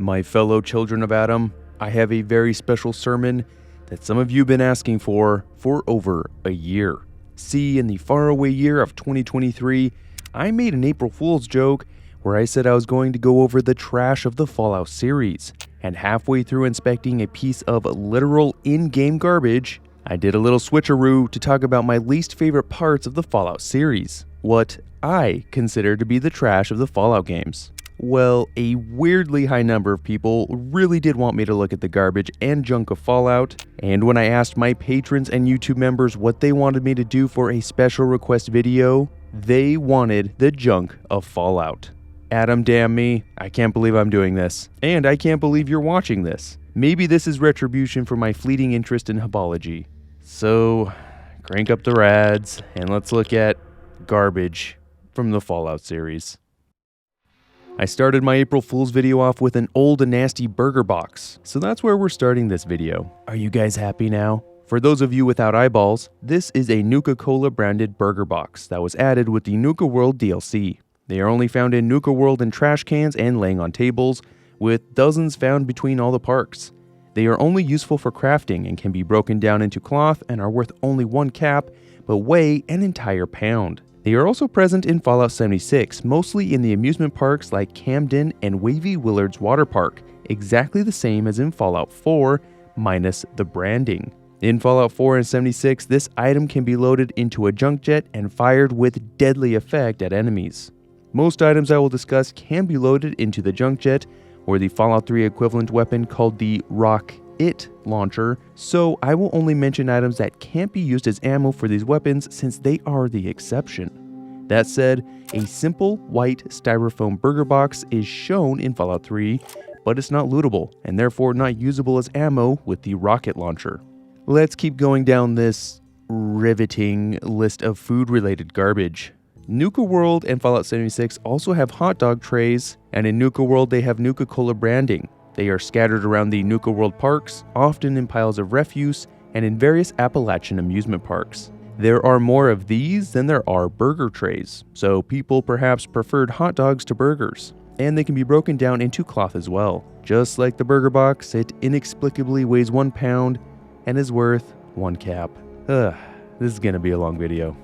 My fellow children of Adam, I have a very special sermon that some of you have been asking for over a year. See, in the faraway year of 2023, I made an April Fool's joke where I said I was going to go over the trash of the Fallout series, and halfway through inspecting a piece of literal in-game garbage, I did a little switcheroo to talk about my least favorite parts of the Fallout series, what I consider to be the trash of the Fallout games. Well, a weirdly high number of people really did want me to look at the garbage and junk of Fallout, and when I asked my patrons and YouTube members what they wanted me to do for a special request video, they wanted the junk of Fallout. Adam, damn me, I can't believe I'm doing this, and I can't believe you're watching this. Maybe this is retribution for my fleeting interest in hubology. So, crank up the rads, and let's look at garbage from the Fallout series. I started my April Fool's video off with an old and nasty burger box, so that's where we're starting this video. Are you guys happy now? For those of you without eyeballs, this is a Nuka-Cola branded burger box that was added with the Nuka World DLC. They are only found in Nuka World in trash cans and laying on tables, with dozens found between all the parks. They are only useful for crafting and can be broken down into cloth and are worth only 1 cap, but weigh an entire pound. They are also present in Fallout 76, mostly in the amusement parks like Camden and Wavy Willard's Water Park, exactly the same as in Fallout 4, minus the branding. In Fallout 4 and 76, this item can be loaded into a junk jet and fired with deadly effect at enemies. Most items I will discuss can be loaded into the junk jet, or the Fallout 3 equivalent weapon called the Rock-It launcher, so I will only mention items that can't be used as ammo for these weapons since they are the exception. That said, a simple white styrofoam burger box is shown in Fallout 3, but it's not lootable and therefore not usable as ammo with the rocket launcher. Let's keep going down this riveting list of food-related garbage. Nuka World and Fallout 76 also have hot dog trays, and in Nuka World they have Nuka-Cola branding. They are scattered around the Nuka World parks, often in piles of refuse, and in various Appalachian amusement parks. There are more of these than there are burger trays, so people perhaps preferred hot dogs to burgers. And they can be broken down into cloth as well. Just like the burger box, it inexplicably weighs 1 pound and is worth 1 cap. This is gonna be a long video.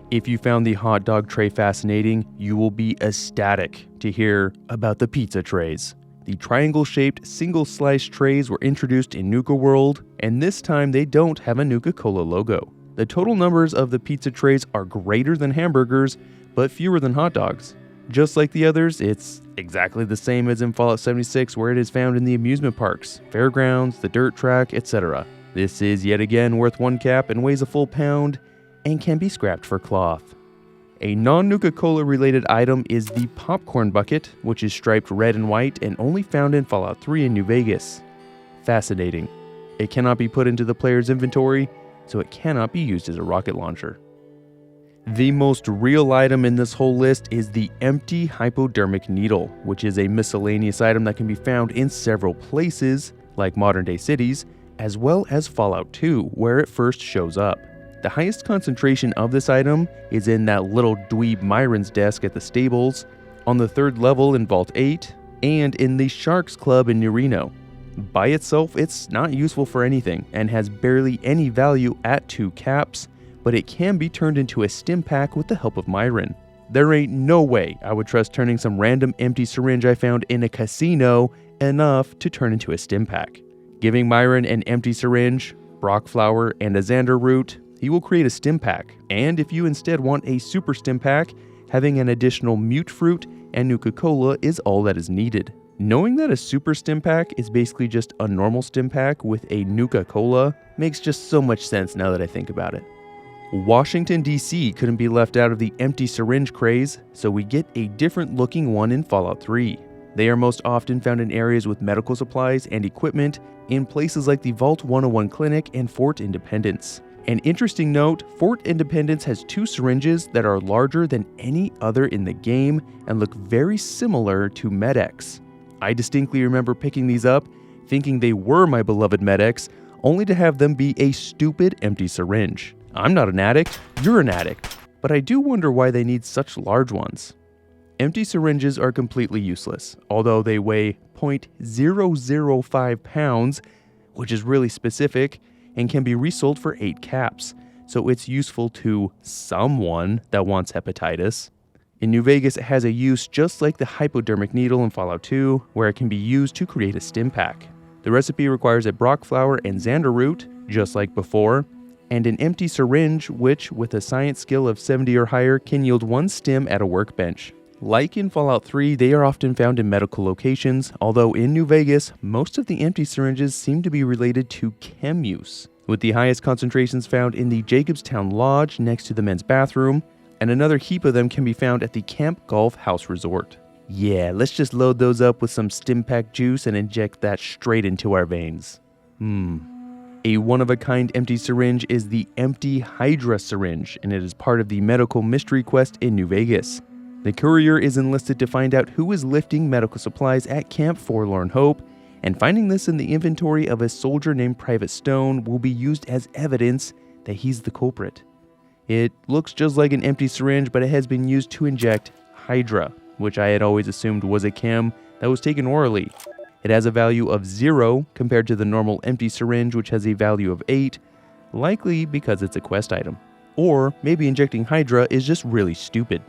If you found the hot dog tray fascinating, you will be ecstatic to hear about the pizza trays. The triangle-shaped single-slice trays were introduced in Nuka World, and this time they don't have a Nuka-Cola logo. The total numbers of the pizza trays are greater than hamburgers, but fewer than hot dogs. Just like the others, it's exactly the same as in Fallout 76 where it is found in the amusement parks, fairgrounds, the dirt track, etc. This is yet again worth 1 cap and weighs a full pound, and can be scrapped for cloth. A non-Nuka-Cola related item is the popcorn bucket, which is striped red and white and only found in Fallout 3 in New Vegas. Fascinating. It cannot be put into the player's inventory, so it cannot be used as a rocket launcher. The most real item in this whole list is the empty hypodermic needle, which is a miscellaneous item that can be found in several places, like modern-day cities, as well as Fallout 2, where it first shows up. The highest concentration of this item is in that little dweeb Myron's desk at the stables, on the 3rd level in Vault 8, and in the Sharks Club in New Reno. By itself, it's not useful for anything, and has barely any value at 2 caps, but it can be turned into a stim pack with the help of Myron. There ain't no way I would trust turning some random empty syringe I found in a casino enough to turn into a stim pack. Giving Myron an empty syringe, Brock flower, and a Xander root, he will create a stim pack, and if you instead want a super stim pack, having an additional mute fruit and Nuka-Cola is all that is needed. Knowing that a super stim pack is basically just a normal stim pack with a Nuka-Cola makes just so much sense now that I think about it. Washington, D.C. couldn't be left out of the empty syringe craze, so we get a different looking one in Fallout 3. They are most often found in areas with medical supplies and equipment in places like the Vault 101 Clinic and Fort Independence. An interesting note, Fort Independence has 2 syringes that are larger than any other in the game and look very similar to Med-X. I distinctly remember picking these up, thinking they were my beloved Med-X, only to have them be a stupid empty syringe. I'm not an addict, you're an addict, but I do wonder why they need such large ones. Empty syringes are completely useless, although they weigh 0.005 pounds, which is really specific, and can be resold for 8 caps, so it's useful to someone that wants hepatitis. In New Vegas, it has a use just like the hypodermic needle in Fallout 2, where it can be used to create a stim pack. The recipe requires a Brock flower and xander root, just like before, and an empty syringe, which, with a science skill of 70 or higher, can yield 1 stim at a workbench. Like in Fallout 3, they are often found in medical locations, although in New Vegas, most of the empty syringes seem to be related to chem use, with the highest concentrations found in the Jacobstown Lodge next to the men's bathroom, and another heap of them can be found at the Camp Golf House Resort. Yeah, let's just load those up with some Stimpack juice and inject that straight into our veins. A one-of-a-kind empty syringe is the Empty Hydra syringe, and it is part of the medical mystery quest in New Vegas. The courier is enlisted to find out who is lifting medical supplies at Camp Forlorn Hope, and finding this in the inventory of a soldier named Private Stone will be used as evidence that he's the culprit. It looks just like an empty syringe, but it has been used to inject Hydra, which I had always assumed was a chem that was taken orally. It has a value of 0 compared to the normal empty syringe, which has a value of 8, likely because it's a quest item. Or maybe injecting Hydra is just really stupid.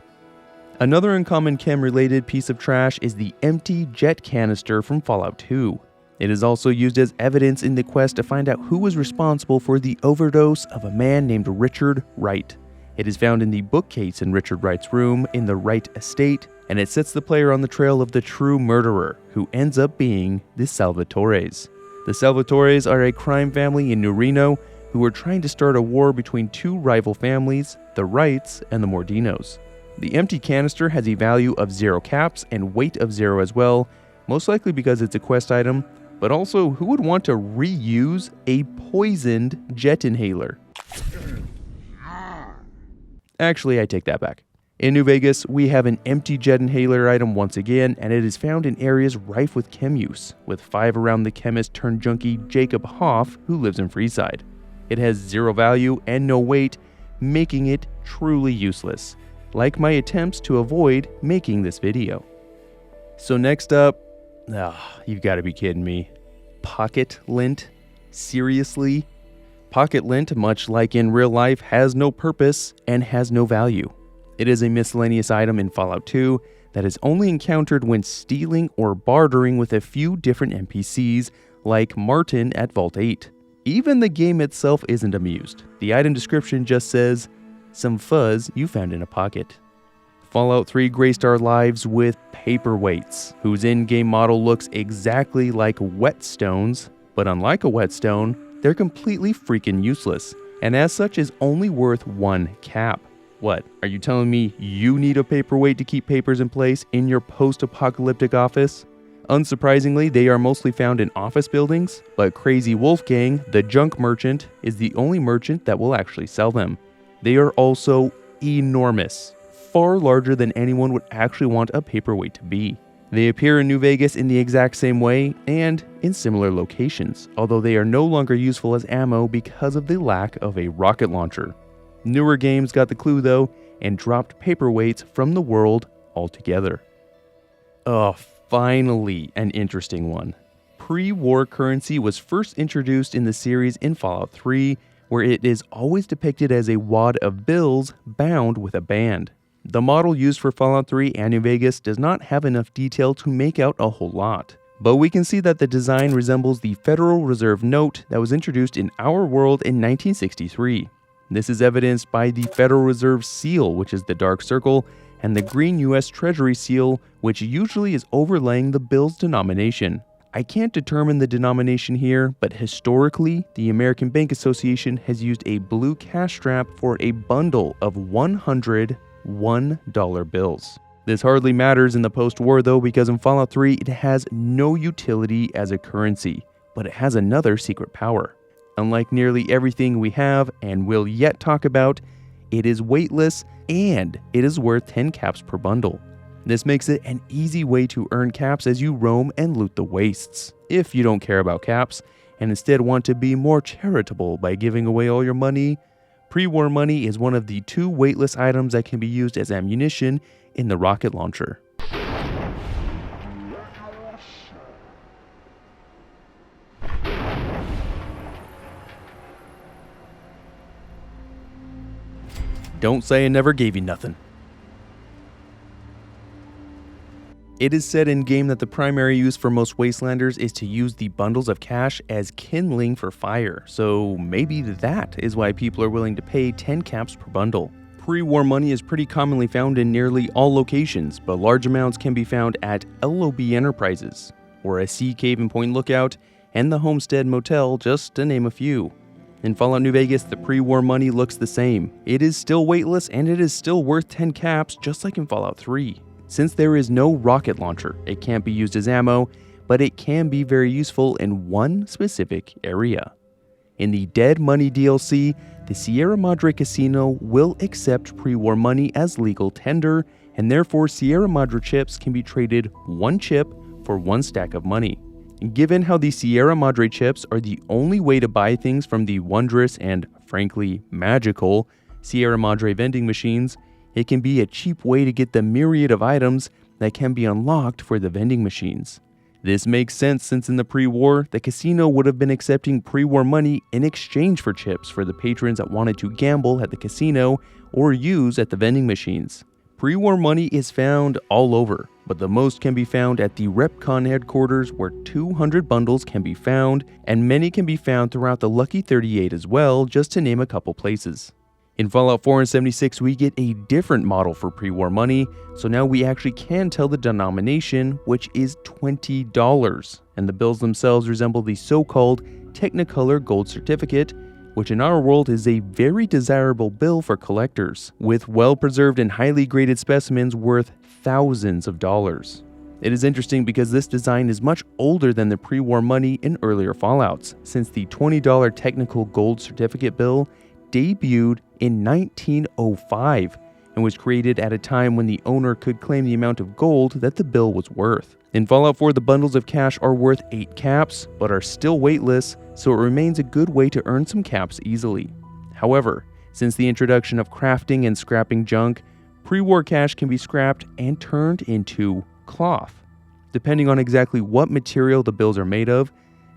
Another uncommon chem-related piece of trash is the empty jet canister from Fallout 2. It is also used as evidence in the quest to find out who was responsible for the overdose of a man named Richard Wright. It is found in the bookcase in Richard Wright's room in the Wright estate, and it sets the player on the trail of the true murderer, who ends up being the Salvatores. The Salvatores are a crime family in New Reno who are trying to start a war between 2 rival families, the Wrights and the Mordinos. The empty canister has a value of 0 caps and weight of 0 as well, most likely because it's a quest item, but also who would want to reuse a poisoned jet inhaler? Actually, I take that back. In New Vegas, we have an empty jet inhaler item once again, and it is found in areas rife with chem use, with 5 around the chemist turned junkie Jacob Hoff, who lives in Freeside. It has 0 value and no weight, making it truly useless, like my attempts to avoid making this video. So next up, you've got to be kidding me. Pocket lint? Seriously? Pocket lint, much like in real life, has no purpose and has no value. It is a miscellaneous item in Fallout 2 that is only encountered when stealing or bartering with a few different NPCs, like Martin at Vault 8. Even the game itself isn't amused. The item description just says, "Some fuzz you found in a pocket." Fallout 3 graced our lives with paperweights, whose in-game model looks exactly like whetstones, but unlike a whetstone, they're completely freaking useless, and as such is only worth 1 cap. What, are you telling me you need a paperweight to keep papers in place in your post-apocalyptic office? Unsurprisingly, they are mostly found in office buildings, but Crazy Wolfgang, the junk merchant, is the only merchant that will actually sell them. They are also enormous, far larger than anyone would actually want a paperweight to be. They appear in New Vegas in the exact same way and in similar locations, although they are no longer useful as ammo because of the lack of a rocket launcher. Newer games got the clue though and dropped paperweights from the world altogether. Finally an interesting one. Pre-war currency was first introduced in the series in Fallout 3, where it is always depicted as a wad of bills bound with a band. The model used for Fallout 3 and New Vegas does not have enough detail to make out a whole lot, but we can see that the design resembles the Federal Reserve note that was introduced in our world in 1963. This is evidenced by the Federal Reserve seal, which is the dark circle, and the green US Treasury seal, which usually is overlaying the bill's denomination. I can't determine the denomination here, but historically, the American Bank Association has used a blue cash strap for a bundle of 100 $1 bills. This hardly matters in the post-war though, because in Fallout 3 it has no utility as a currency, but it has another secret power. Unlike nearly everything we have and will yet talk about, it is weightless and it is worth 10 caps per bundle. This makes it an easy way to earn caps as you roam and loot the wastes. If you don't care about caps and instead want to be more charitable by giving away all your money, pre-war money is one of the 2 weightless items that can be used as ammunition in the rocket launcher. Don't say I never gave you nothing. It is said in-game that the primary use for most wastelanders is to use the bundles of cash as kindling for fire, so maybe that is why people are willing to pay 10 caps per bundle. Pre-war money is pretty commonly found in nearly all locations, but large amounts can be found at LOB Enterprises, or a Sea Cave and Point Lookout, and the Homestead Motel, just to name a few. In Fallout New Vegas, the pre-war money looks the same. It is still weightless and it is still worth 10 caps, just like in Fallout 3. Since there is no rocket launcher, it can't be used as ammo, but it can be very useful in one specific area. In the Dead Money DLC, the Sierra Madre Casino will accept pre-war money as legal tender, and therefore Sierra Madre chips can be traded one chip for one stack of money. Given how the Sierra Madre chips are the only way to buy things from the wondrous and, frankly, magical Sierra Madre vending machines, it can be a cheap way to get the myriad of items that can be unlocked for the vending machines. This makes sense since in the pre-war, the casino would have been accepting pre-war money in exchange for chips for the patrons that wanted to gamble at the casino or use at the vending machines. Pre-war money is found all over, but the most can be found at the RepCon headquarters where 200 bundles can be found, and many can be found throughout the Lucky 38 as well, just to name a couple places. In Fallout 4 and 76, we get a different model for pre-war money, so now we actually can tell the denomination, which is $20, and the bills themselves resemble the so-called Technicolor Gold Certificate, which in our world is a very desirable bill for collectors, with well-preserved and highly graded specimens worth thousands of dollars. It is interesting because this design is much older than the pre-war money in earlier Fallouts, since the $20 Technical Gold Certificate bill debuted in 1905 and was created at a time when the owner could claim the amount of gold that the bill was worth. In Fallout 4, the bundles of cash are worth 8 caps, but are still weightless, so it remains a good way to earn some caps easily. However, since the introduction of crafting and scrapping junk, pre-war cash can be scrapped and turned into cloth. Depending on exactly what material the bills are made of,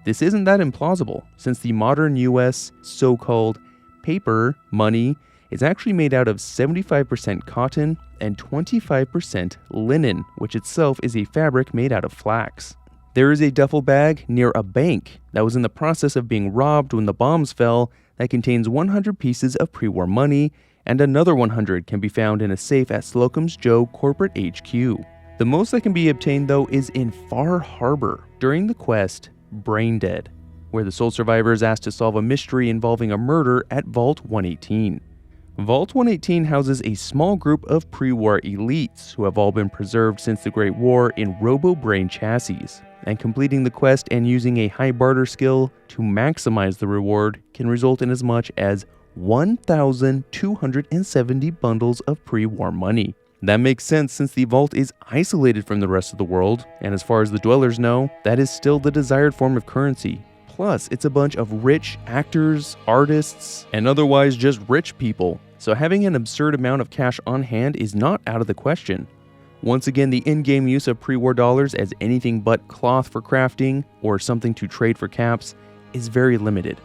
this isn't that implausible, since the modern US so-called paper money is actually made out of 75% cotton and 25% linen, which itself is a fabric made out of flax. There is a duffel bag near a bank that was in the process of being robbed when the bombs fell that contains 100 pieces of pre-war money, and another 100 can be found in a safe at Slocum's Joe Corporate HQ. The most that can be obtained though is in Far Harbor during the quest Brain Dead, where the sole survivor is asked to solve a mystery involving a murder at Vault 118. Vault 118 houses a small group of pre-war elites who have all been preserved since the Great War in robo-brain chassis, and completing the quest and using a high barter skill to maximize the reward can result in as much as 1,270 bundles of pre-war money. That makes sense since the vault is isolated from the rest of the world, and as far as the dwellers know, that is still the desired form of currency. Plus, it's a bunch of rich actors, artists, and otherwise just rich people, so having an absurd amount of cash on hand is not out of the question. Once again, the in-game use of pre-war dollars as anything but cloth for crafting or something to trade for caps is very limited.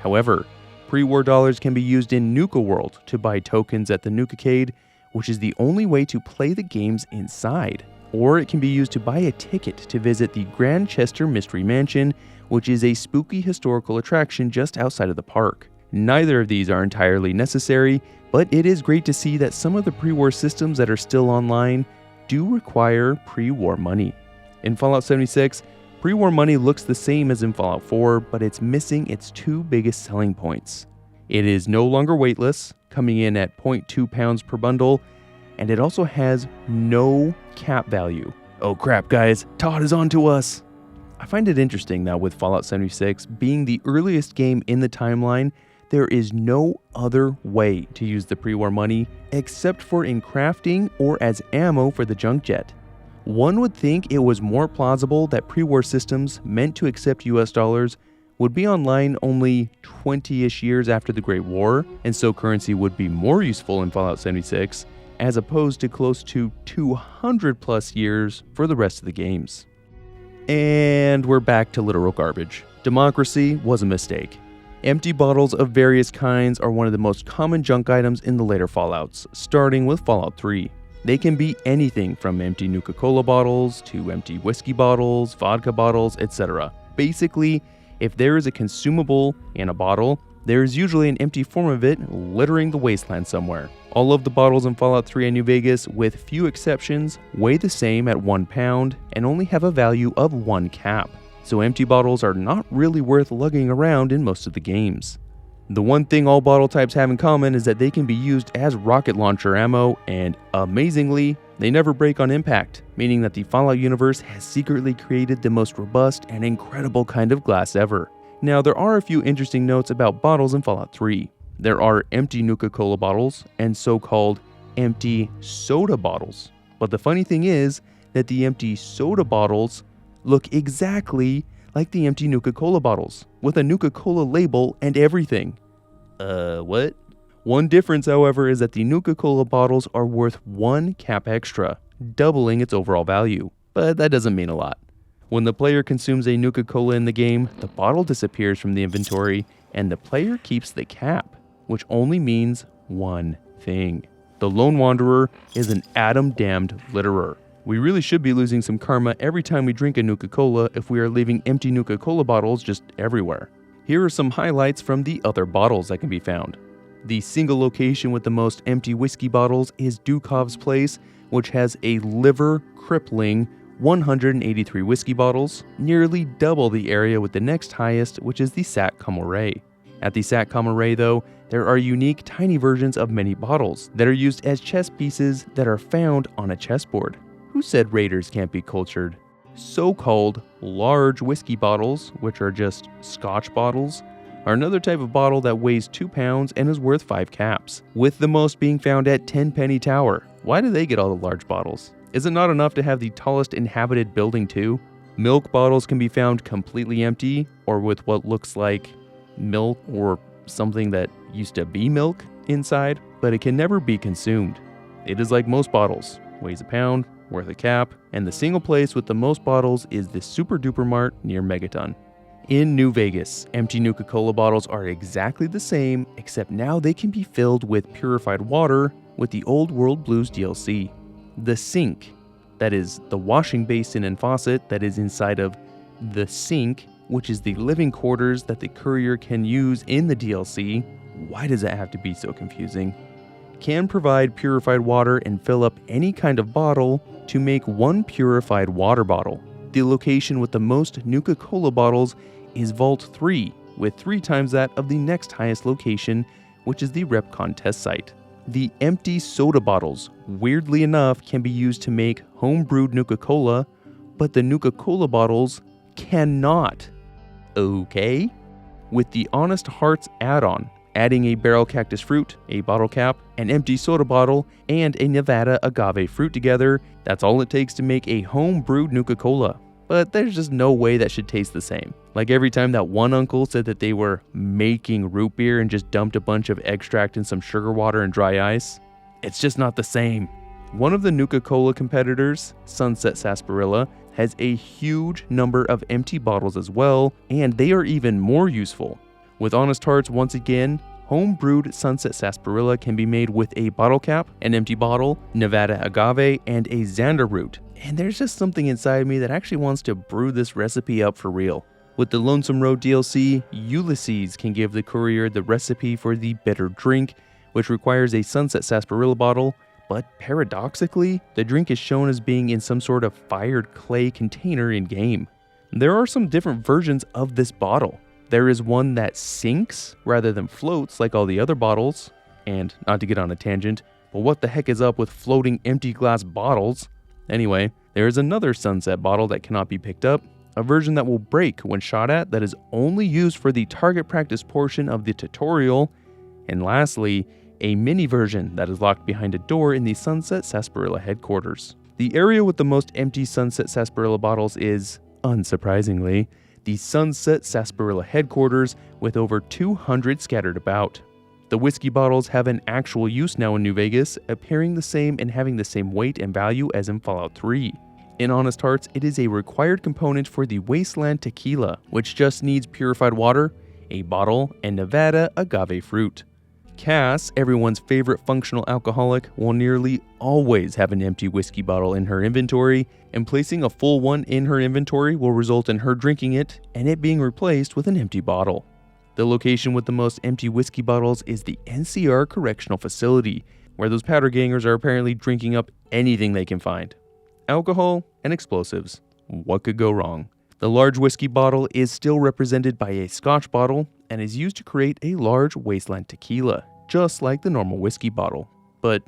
However, pre-war dollars can be used in Nuka World to buy tokens at the Nukacade, which is the only way to play the games inside. Or it can be used to buy a ticket to visit the Grand Chester Mystery Mansion, which is a spooky historical attraction just outside of the park. Neither of these are entirely necessary, but it is great to see that some of the pre-war systems that are still online do require pre-war money. In Fallout 76, pre-war money looks the same as in Fallout 4, but it's missing its two biggest selling points. It is no longer weightless, coming in at 0.2 pounds per bundle, and it also has no cap value. Oh crap, guys, Todd is on to us! I find it interesting that with Fallout 76 being the earliest game in the timeline, there is no other way to use the pre-war money except for in crafting or as ammo for the junk jet. One would think it was more plausible that pre-war systems meant to accept US dollars would be online only 20-ish years after the Great War, and so currency would be more useful in Fallout 76, as opposed to close to 200 plus years for the rest of the games. And we're back to literal garbage. Democracy was a mistake. Empty bottles of various kinds are one of the most common junk items in the later Fallouts, starting with Fallout 3. They can be anything from empty Nuka-Cola bottles to empty whiskey bottles, vodka bottles, etc. Basically, if there is a consumable in a bottle, there is usually an empty form of it littering the wasteland somewhere. All of the bottles in Fallout 3 and New Vegas, with few exceptions, weigh the same at 1 pound and only have a value of 1 cap. So empty bottles are not really worth lugging around in most of the games. The one thing all bottle types have in common is that they can be used as rocket launcher ammo, and amazingly, they never break on impact, meaning that the Fallout universe has secretly created the most robust and incredible kind of glass ever. Now, there are a few interesting notes about bottles in Fallout 3. There are empty Nuka-Cola bottles and so-called empty soda bottles. But the funny thing is that the empty soda bottles look exactly like the empty Nuka-Cola bottles, with a Nuka-Cola label and everything. What? One difference, however, is that the Nuka-Cola bottles are worth 1 cap extra, doubling its overall value. But that doesn't mean a lot. When the player consumes a Nuka-Cola in the game, the bottle disappears from the inventory, and the player keeps the cap, which only means one thing. The Lone Wanderer is an atom-damned litterer. We really should be losing some karma every time we drink a Nuka-Cola if we are leaving empty Nuka-Cola bottles just everywhere. Here are some highlights from the other bottles that can be found. The single location with the most empty whiskey bottles is Dukov's Place, which has a liver-crippling 183 whiskey bottles, nearly double the area with the next highest, which is the Satcom Array. At the Satcom Array, though, there are unique tiny versions of many bottles that are used as chess pieces that are found on a chessboard. Who said raiders can't be cultured? So-called large whiskey bottles, which are just Scotch bottles, are another type of bottle that weighs 2 pounds and is worth 5 caps, with the most being found at Tenpenny Tower. Why do they get all the large bottles? Is it not enough to have the tallest inhabited building too? Milk bottles can be found completely empty, or with what looks like milk or something that used to be milk inside, but it can never be consumed. It is like most bottles, weighs a pound, worth a cap, and the single place with the most bottles is the Super Duper Mart near Megaton. In New Vegas, empty Nuka-Cola bottles are exactly the same, except now they can be filled with purified water with the Old World Blues DLC. The sink, that is the washing basin and faucet that is inside of the sink, which is the living quarters that the courier can use in the DLC, why does it have to be so confusing? Can provide purified water and fill up any kind of bottle to make 1 purified water bottle. The location with the most Nuka-Cola bottles is Vault 3, with 3 times that of the next highest location, which is the RepCon test site. The empty soda bottles, weirdly enough, can be used to make home-brewed Nuka-Cola, but the Nuka-Cola bottles cannot. Okay? With the Honest Hearts add-on, adding a barrel cactus fruit, a bottle cap, an empty soda bottle, and a Nevada agave fruit together, that's all it takes to make a home-brewed Nuka-Cola. But there's just no way that should taste the same. Like every time that one uncle said that they were making root beer and just dumped a bunch of extract in some sugar water and dry ice, it's just not the same. One of the Nuka-Cola competitors, Sunset Sarsaparilla, has a huge number of empty bottles as well, and they are even more useful. With Honest Hearts, once again, home-brewed Sunset Sarsaparilla can be made with a bottle cap, an empty bottle, Nevada agave, and a Xander root. And there's just something inside me that actually wants to brew this recipe up for real. With the Lonesome Road DLC, Ulysses can give the courier the recipe for the bitter drink, which requires a Sunset Sarsaparilla bottle, but paradoxically, the drink is shown as being in some sort of fired clay container in-game. There are some different versions of this bottle. There is one that sinks rather than floats like all the other bottles, and not to get on a tangent, but what the heck is up with floating empty glass bottles? Anyway, there is another Sunset bottle that cannot be picked up, a version that will break when shot at that is only used for the target practice portion of the tutorial, and lastly, a mini version that is locked behind a door in the Sunset Sarsaparilla headquarters. The area with the most empty Sunset Sarsaparilla bottles is, unsurprisingly, the Sunset Sarsaparilla headquarters with over 200 scattered about. The whiskey bottles have an actual use now in New Vegas, appearing the same and having the same weight and value as in Fallout 3. In Honest Hearts, it is a required component for the Wasteland tequila, which just needs purified water a bottle, and Nevada agave fruit. Cass, everyone's favorite functional alcoholic, will nearly always have an empty whiskey bottle in her inventory, and placing a full one in her inventory will result in her drinking it and it being replaced with an empty bottle. The location with the most empty whiskey bottles is the NCR Correctional Facility, where those powder gangers are apparently drinking up anything they can find. Alcohol and explosives. What could go wrong? The large whiskey bottle is still represented by a Scotch bottle and is used to create a large wasteland tequila, just like the normal whiskey bottle. But,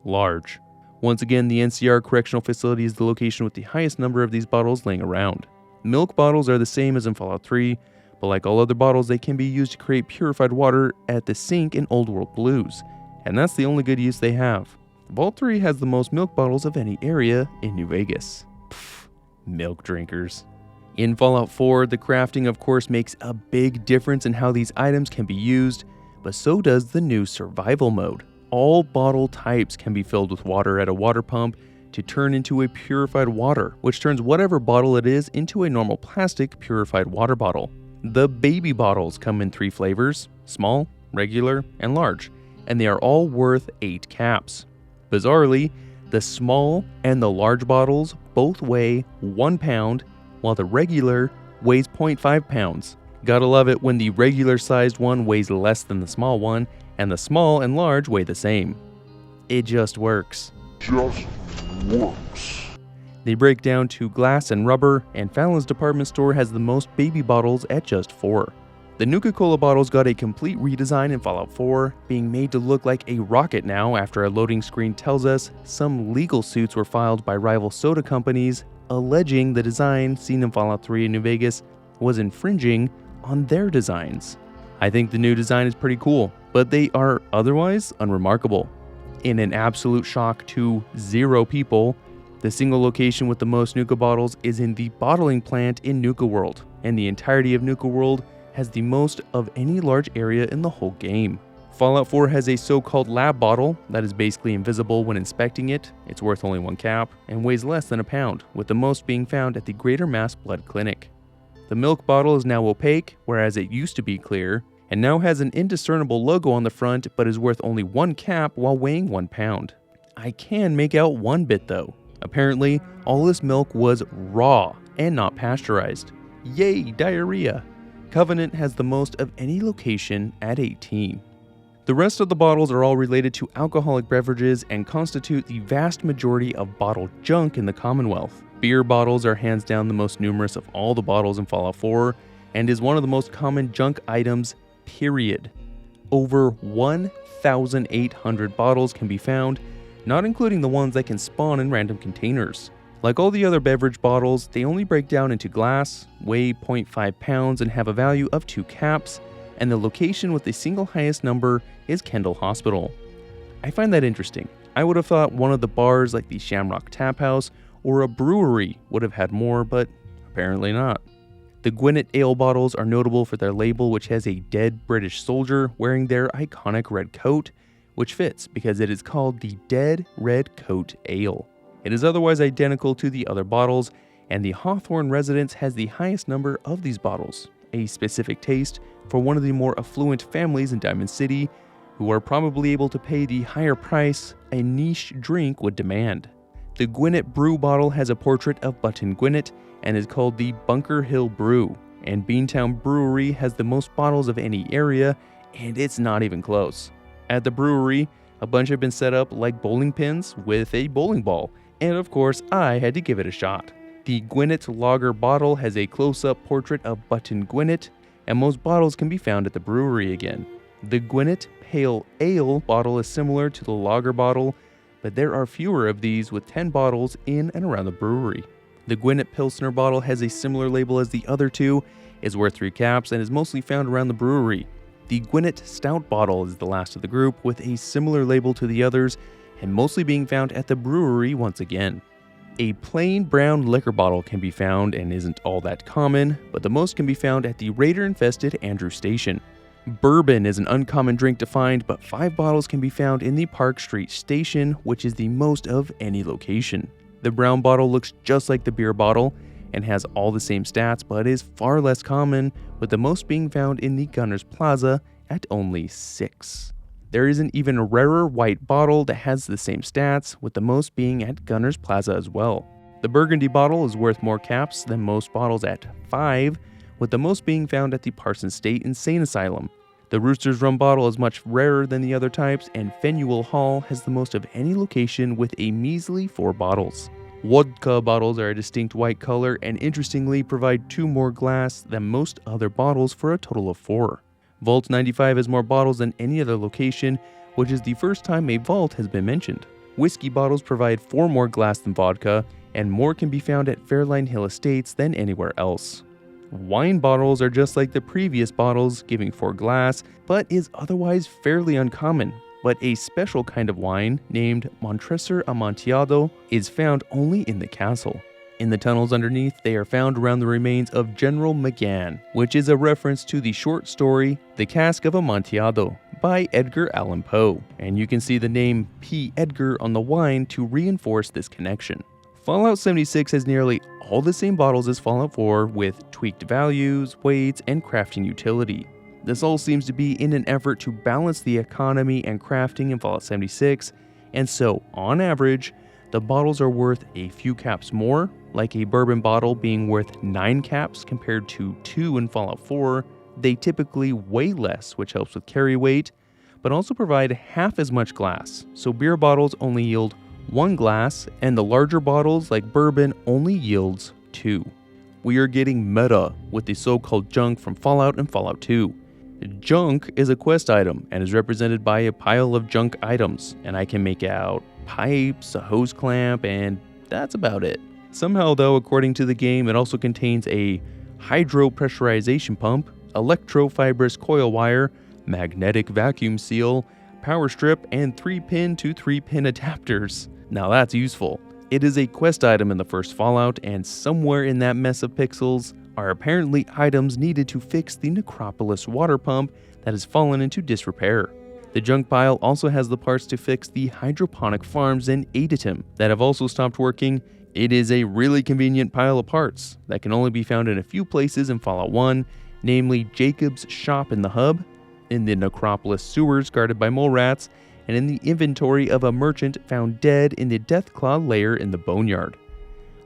large. Once again, the NCR Correctional Facility is the location with the highest number of these bottles laying around. Milk bottles are the same as in Fallout 3, but like all other bottles, they can be used to create purified water at the sink in Old World Blues, and that's the only good use they have. Vault 3 has the most milk bottles of any area in New Vegas. Pfft, milk drinkers. In Fallout 4, the crafting of course makes a big difference in how these items can be used, but so does the new survival mode. All bottle types can be filled with water at a water pump to turn into a purified water, which turns whatever bottle it is into a normal plastic purified water bottle. The baby bottles come in 3 flavors, small, regular, and large, and they are all worth 8 caps. Bizarrely, the small and the large bottles both weigh 1 pound, while the regular weighs 0.5 pounds. Gotta love it when the regular sized one weighs less than the small one, and the small and large weigh the same. It just works. They break down to glass and rubber, and Fallon's department store has the most baby bottles at just 4. The Nuka-Cola bottles got a complete redesign in Fallout 4, being made to look like a rocket now after a loading screen tells us some legal suits were filed by rival soda companies alleging the design seen in Fallout 3 in New Vegas was infringing on their designs. I think the new design is pretty cool, but they are otherwise unremarkable. In an absolute shock to 0 people, the single location with the most Nuka bottles is in the bottling plant in Nuka World, and the entirety of Nuka World has the most of any large area in the whole game. Fallout 4 has a so-called lab bottle that is basically invisible when inspecting it. It's worth only 1 cap and weighs less than a pound, with the most being found at the Greater Mass Blood Clinic. The milk bottle is now opaque, whereas it used to be clear, and now has an indiscernible logo on the front but is worth only 1 cap while weighing 1 pound. I can make out one bit though. Apparently, all this milk was raw and not pasteurized. Yay, diarrhea! Covenant has the most of any location at 18. The rest of the bottles are all related to alcoholic beverages and constitute the vast majority of bottle junk in the Commonwealth. Beer bottles are hands down the most numerous of all the bottles in Fallout 4 and is one of the most common junk items, period. Over 1,800 bottles can be found, not including the ones that can spawn in random containers. Like all the other beverage bottles, they only break down into glass, weigh 0.5 pounds, and have a value of 2 caps, and the location with the single highest number is Kendall Hospital. I find that interesting. I would have thought one of the bars like the Shamrock Tap House or a brewery would have had more, but apparently not. The Gwinnett Ale bottles are notable for their label, which has a dead British soldier wearing their iconic red coat, which fits because it is called the Dead Red Coat Ale. It is otherwise identical to the other bottles, and the Hawthorne residence has the highest number of these bottles, a specific taste for one of the more affluent families in Diamond City, who are probably able to pay the higher price a niche drink would demand. The Gwinnett Brew bottle has a portrait of Button Gwinnett and is called the Bunker Hill Brew, and Beantown Brewery has the most bottles of any area, and it's not even close. At the brewery, a bunch have been set up like bowling pins with a bowling ball, and of course I had to give it a shot. The Gwinnett Lager bottle has a close-up portrait of Button Gwinnett, and most bottles can be found at the brewery again. The Gwinnett Pale Ale bottle is similar to the lager bottle, but there are fewer of these with 10 bottles in and around the brewery. The Gwinnett Pilsner bottle has a similar label as the other two, is worth 3 caps, and is mostly found around the brewery. The Gwinnett Stout bottle is the last of the group with a similar label to the others, and mostly being found at the brewery once again. A plain brown liquor bottle can be found and isn't all that common, but the most can be found at the raider-infested Andrew Station. Bourbon is an uncommon drink to find, but 5 bottles can be found in the Park Street Station, which is the most of any location. The brown bottle looks just like the beer bottle, and has all the same stats but is far less common, with the most being found in the Gunner's Plaza at only 6. There is an even rarer white bottle that has the same stats, with the most being at Gunner's Plaza as well. The burgundy bottle is worth more caps than most bottles at 5, with the most being found at the Parsons State Insane Asylum. The Rooster's Rum bottle is much rarer than the other types, and Faneuil Hall has the most of any location with a measly 4 bottles. Vodka bottles are a distinct white color and interestingly provide 2 more glass than most other bottles for a total of 4. Vault 95 has more bottles than any other location, which is the first time a vault has been mentioned. Whiskey bottles provide 4 more glass than vodka, and more can be found at Fairline Hill Estates than anywhere else. Wine bottles are just like the previous bottles, giving 4 glass, but is otherwise fairly uncommon. But a special kind of wine, named Montresor Amontillado, is found only in the castle. In the tunnels underneath, they are found around the remains of General McGann, which is a reference to the short story The Cask of Amontillado by Edgar Allan Poe, and you can see the name P. Edgar on the wine to reinforce this connection. Fallout 76 has nearly all the same bottles as Fallout 4 with tweaked values, weights, and crafting utility. This all seems to be in an effort to balance the economy and crafting in Fallout 76, and so, on average, the bottles are worth a few caps more, like a bourbon bottle being worth 9 caps compared to 2 in Fallout 4. They typically weigh less, which helps with carry weight, but also provide half as much glass, so beer bottles only yield 1 glass, and the larger bottles like bourbon only yields 2. We are getting meta with the so-called junk from Fallout and Fallout 2. Junk is a quest item and is represented by a pile of junk items, and I can make out pipes, a hose clamp, and that's about it. Somehow though, according to the game, it also contains a hydropressurization pump, electrofibrous coil wire, magnetic vacuum seal, power strip, and 3-pin to 3-pin adapters. Now that's useful. It is a quest item in the first Fallout, and somewhere in that mess of pixels are apparently items needed to fix the Necropolis water pump that has fallen into disrepair. The junk pile also has the parts to fix the hydroponic farms in Adytum that have also stopped working. It is a really convenient pile of parts that can only be found in a few places in Fallout 1, namely Jacob's shop in the hub, in the Necropolis sewers guarded by mole rats, and in the inventory of a merchant found dead in the Deathclaw lair in the Boneyard.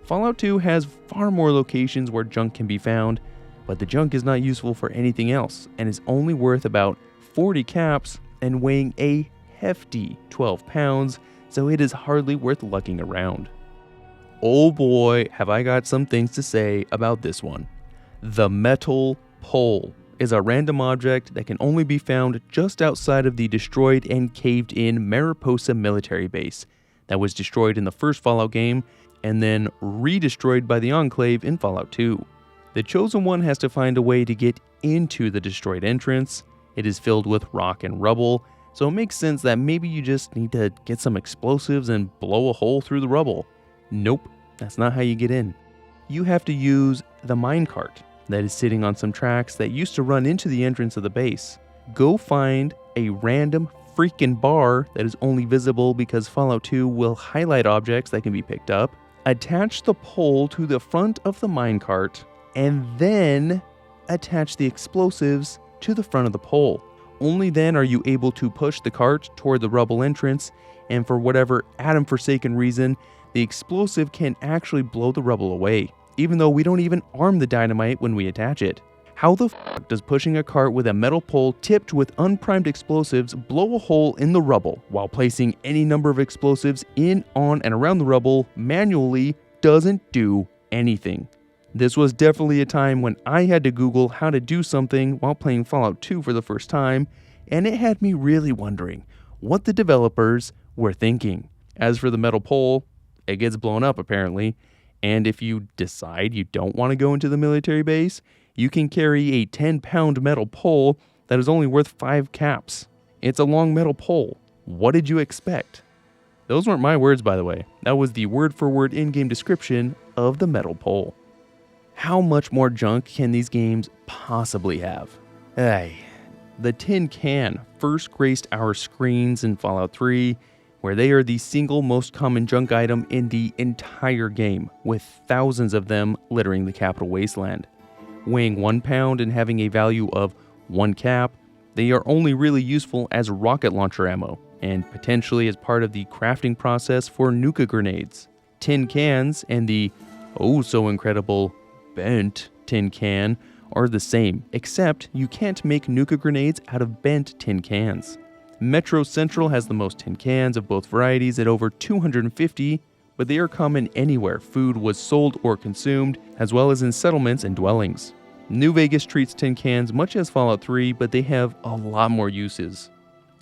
Fallout 2 has far more locations where junk can be found, but the junk is not useful for anything else and is only worth about 40 caps and weighing a hefty 12 pounds, so it is hardly worth lugging around. Oh boy, have I got some things to say about this one. The metal pole is a random object that can only be found just outside of the destroyed and caved-in Mariposa military base that was destroyed in the first Fallout game and then redestroyed by the Enclave in Fallout 2. The Chosen One has to find a way to get into the destroyed entrance. It is filled with rock and rubble, so it makes sense that maybe you just need to get some explosives and blow a hole through the rubble. Nope, that's not how you get in. You have to use the minecart that is sitting on some tracks that used to run into the entrance of the base. Go find a random freaking bar that is only visible because Fallout 2 will highlight objects that can be picked up. Attach the pole to the front of the minecart, and then attach the explosives to the front of the pole. Only then are you able to push the cart toward the rubble entrance, and for whatever atom-forsaken reason, the explosive can actually blow the rubble away, even though we don't even arm the dynamite when we attach it. How the f does pushing a cart with a metal pole tipped with unprimed explosives blow a hole in the rubble while placing any number of explosives in, on, and around the rubble manually doesn't do anything? This was definitely a time when I had to Google how to do something while playing Fallout 2 for the first time, and it had me really wondering what the developers were thinking. As for the metal pole, it gets blown up apparently, and if you decide you don't want to go into the military base, you can carry a 10-pound metal pole that is only worth 5 caps. It's a long metal pole. What did you expect? Those weren't my words, by the way. That was the word-for-word in-game description of the metal pole. How much more junk can these games possibly have? The tin can first graced our screens in Fallout 3, where they are the single most common junk item in the entire game, with thousands of them littering the capital wasteland. Weighing 1 pound and having a value of 1 cap, they are only really useful as rocket launcher ammo, and potentially as part of the crafting process for nuka grenades. Tin cans and the oh-so-incredible bent tin can are the same, except you can't make nuka grenades out of bent tin cans. Metro Central has the most tin cans of both varieties at over 250, but they are common anywhere food was sold or consumed, as well as in settlements and dwellings. New Vegas treats tin cans much as Fallout 3, but they have a lot more uses.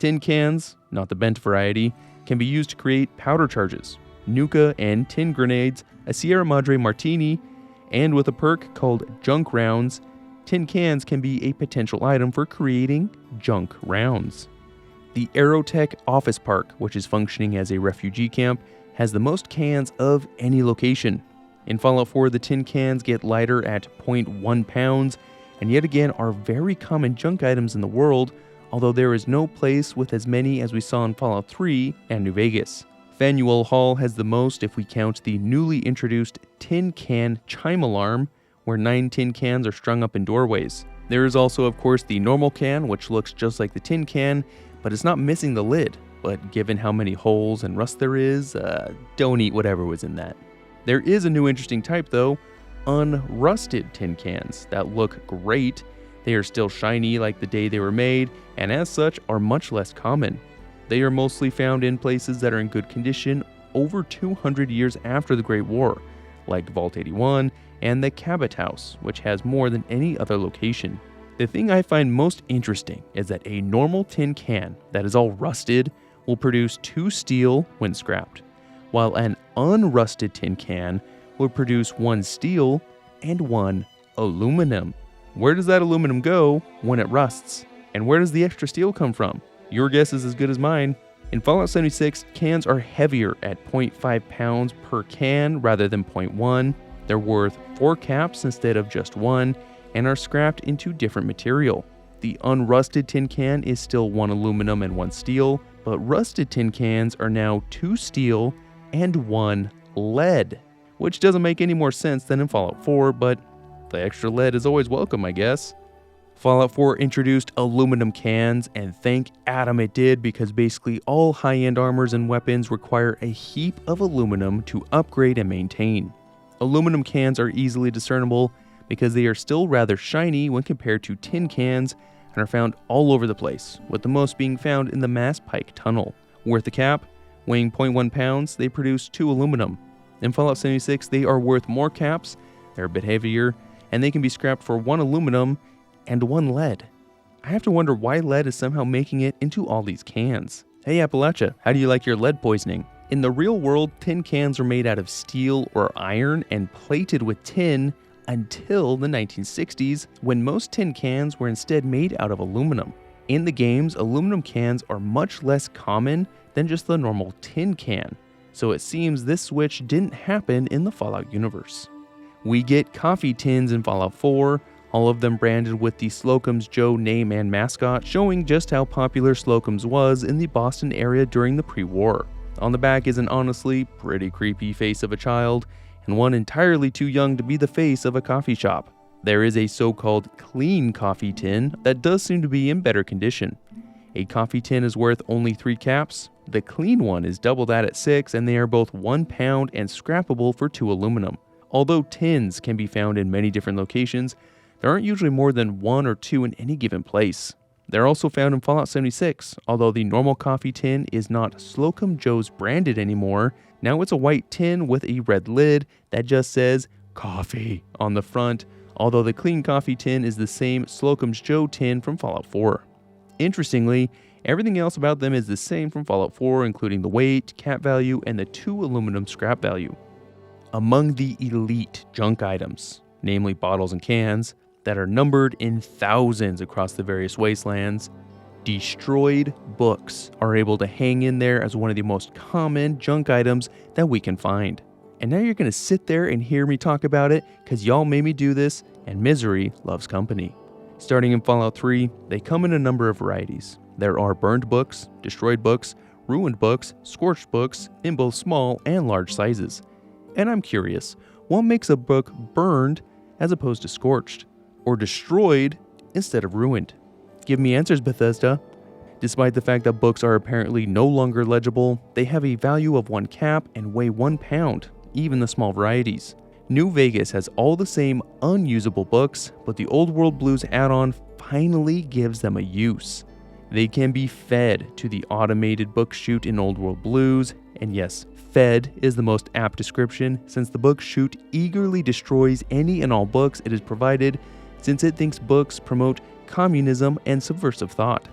Tin cans, not the bent variety, can be used to create powder charges, nuka and tin grenades, a Sierra Madre martini, and with a perk called junk rounds, tin cans can be a potential item for creating junk rounds. The Aerotech Office Park, which is functioning as a refugee camp, has the most cans of any location. In Fallout 4, the tin cans get lighter at 0.1 pounds, and yet again are very common junk items in the world, although there is no place with as many as we saw in Fallout 3 and New Vegas. Faneuil Hall has the most if we count the newly introduced tin can chime alarm, where 9 tin cans are strung up in doorways. There is also, of course, the normal can, which looks just like the tin can, but it's not missing the lid. But given how many holes and rust there is, don't eat whatever was in that. There is a new interesting type though, unrusted tin cans that look great. They are still shiny like the day they were made, and as such are much less common. They are mostly found in places that are in good condition over 200 years after the Great War, like Vault 81 and the Cabot House, which has more than any other location. The thing I find most interesting is that a normal tin can that is all rusted will produce 2 steel when scrapped, while an unrusted tin can will produce 1 steel and 1 aluminum. Where does that aluminum go when it rusts? And where does the extra steel come from? Your guess is as good as mine. In Fallout 76, cans are heavier at 0.5 pounds per can rather than 0.1. They're worth 4 caps instead of just 1, and are scrapped into different material. The unrusted tin can is still 1 aluminum and 1 steel, but rusted tin cans are now 2 steel and 1 lead, which doesn't make any more sense than in Fallout 4, but the extra lead is always welcome, I guess. Fallout 4 introduced aluminum cans, and thank Adam it did, because basically all high-end armors and weapons require a heap of aluminum to upgrade and maintain. Aluminum cans are easily discernible because they are still rather shiny when compared to tin cans and are found all over the place, with the most being found in the Mass Pike Tunnel. Worth a cap, weighing 0.1 pounds, they produce 2 aluminum. In Fallout 76, they are worth more caps, they're a bit heavier, and they can be scrapped for 1 aluminum and 1 lead. I have to wonder why lead is somehow making it into all these cans. Hey Appalachia, how do you like your lead poisoning? In the real world, tin cans are made out of steel or iron and plated with tin until the 1960s, when most tin cans were instead made out of aluminum. In the games, aluminum cans are much less common than just the normal tin can, so it seems this switch didn't happen in the Fallout universe. We get coffee tins in Fallout 4, all of them branded with the Slocum's Joe name and mascot, showing just how popular Slocum's was in the Boston area during the pre-war. On the back is an honestly pretty creepy face of a child, and one entirely too young to be the face of a coffee shop. There is a so-called clean coffee tin that does seem to be in better condition. A coffee tin is worth only 3 caps, the clean one is double that at 6, and they are both 1 pound and scrappable for 2 aluminum. Although tins can be found in many different locations, there aren't usually more than 1 or 2 in any given place. They're also found in Fallout 76, although the normal coffee tin is not Slocum Joe's branded anymore. Now it's a white tin with a red lid that just says coffee on the front, although the clean coffee tin is the same Slocum's Joe tin from Fallout 4. Interestingly, everything else about them is the same from Fallout 4, including the weight, cap value, and the 2 aluminum scrap value. Among the elite junk items, namely bottles and cans, that are numbered in thousands across the various wastelands, destroyed books are able to hang in there as one of the most common junk items that we can find. And now you're going to sit there and hear me talk about it because y'all made me do this, and misery loves company. Starting in Fallout 3, they come in a number of varieties. There are burned books, destroyed books, ruined books, scorched books in both small and large sizes. And I'm curious, what makes a book burned as opposed to scorched, or destroyed instead of ruined? Give me answers, Bethesda. Despite the fact that books are apparently no longer legible, they have a value of 1 cap and weigh 1 pound, even the small varieties. New Vegas has all the same unusable books, but the Old World Blues add-on finally gives them a use. They can be fed to the automated book chute in Old World Blues, and yes, fed is the most apt description since the book chute eagerly destroys any and all books it is provided, since it thinks books promote communism and subversive thought.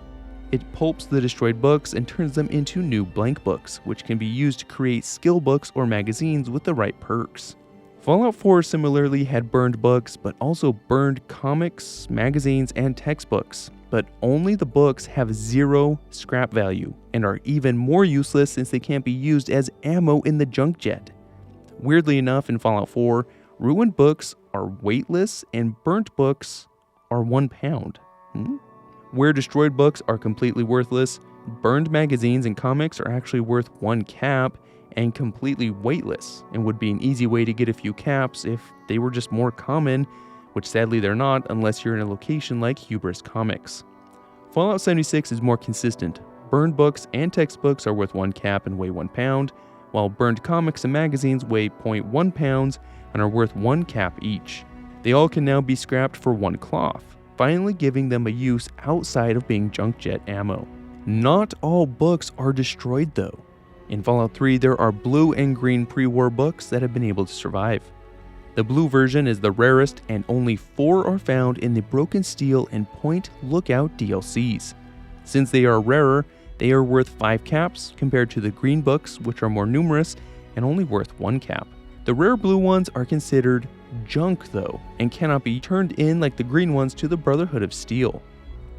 It pulps the destroyed books and turns them into new blank books, which can be used to create skill books or magazines with the right perks. Fallout 4 similarly had burned books, but also burned comics, magazines, and textbooks. But only the books have 0 scrap value, and are even more useless since they can't be used as ammo in the junk jet. Weirdly enough, in Fallout 4, ruined books are weightless and burnt books are 1 pound. Where destroyed books are completely worthless, burned magazines and comics are actually worth 1 cap and completely weightless, and would be an easy way to get a few caps if they were just more common, which sadly they're not unless you're in a location like Hubris Comics. Fallout 76 is more consistent. Burned books and textbooks are worth 1 cap and weigh 1 pound, while burned comics and magazines weigh 0.1 pounds and are worth 1 cap each. They all can now be scrapped for 1 cloth, finally giving them a use outside of being junk jet ammo. Not all books are destroyed though. In Fallout 3, there are blue and green pre-war books that have been able to survive. The blue version is the rarest, and only 4 are found in the Broken Steel and Point Lookout DLCs. Since they are rarer, they are worth 5 caps compared to the green books, which are more numerous and only worth 1 cap. The rare blue ones are considered junk though, and cannot be turned in like the green ones to the Brotherhood of Steel.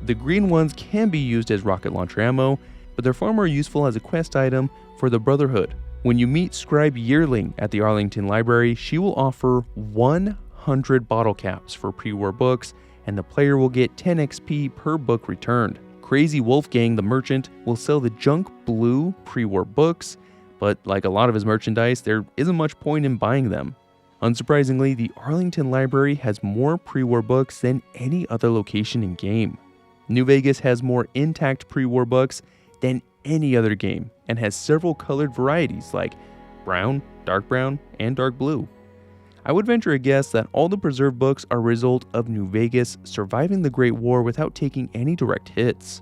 The green ones can be used as rocket launcher ammo, but they're far more useful as a quest item for the Brotherhood. When you meet Scribe Yearling at the Arlington Library, she will offer 100 bottle caps for pre-war books, and the player will get 10 XP per book returned. Crazy Wolfgang the Merchant will sell the junk blue pre-war books, but like a lot of his merchandise, there isn't much point in buying them. Unsurprisingly, the Arlington Library has more pre-war books than any other location in game. New Vegas has more intact pre-war books than any other game, and has several colored varieties like brown, dark brown, and dark blue. I would venture a guess that all the preserved books are a result of New Vegas surviving the Great War without taking any direct hits.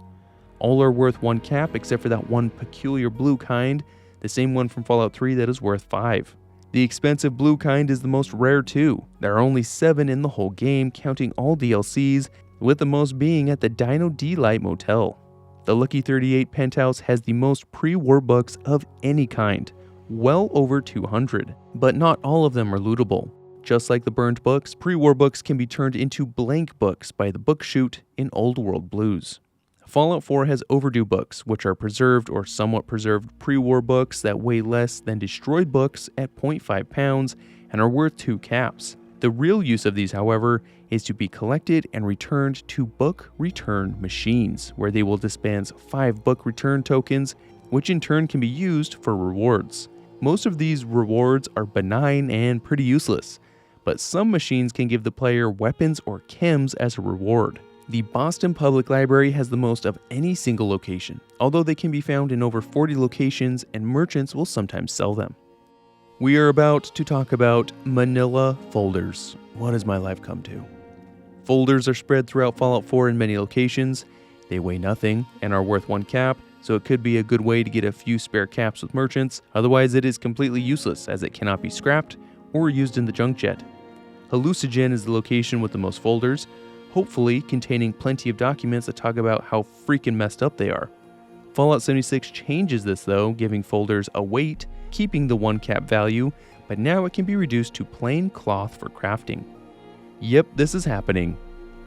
All are worth 1 cap except for that one peculiar blue kind, the same one from Fallout 3 that is worth 5. The expensive blue kind is the most rare too. There are only 7 in the whole game, counting all DLCs, with the most being at the Dino Delight Motel. The Lucky 38 penthouse has the most pre-war books of any kind, well over 200, but not all of them are lootable. Just like the burned books, pre-war books can be turned into blank books by the book chute in Old World Blues. Fallout 4 has overdue books, which are preserved or somewhat preserved pre-war books that weigh less than destroyed books at 0.5 pounds and are worth 2 caps. The real use of these, however, is to be collected and returned to book return machines, where they will dispense 5 book return tokens, which in turn can be used for rewards. Most of these rewards are benign and pretty useless, but some machines can give the player weapons or chems as a reward. The Boston Public Library has the most of any single location, although they can be found in over 40 locations and merchants will sometimes sell them. We are about to talk about manila folders. What has my life come to? Folders are spread throughout Fallout 4 in many locations. They weigh nothing and are worth 1 cap, so it could be a good way to get a few spare caps with merchants. Otherwise, it is completely useless as it cannot be scrapped or used in the junk jet. Hallucinogen is the location with the most folders, hopefully containing plenty of documents that talk about how freaking messed up they are. Fallout 76 changes this though, giving folders a weight, keeping the 1 cap value, but now it can be reduced to plain cloth for crafting. Yep, this is happening.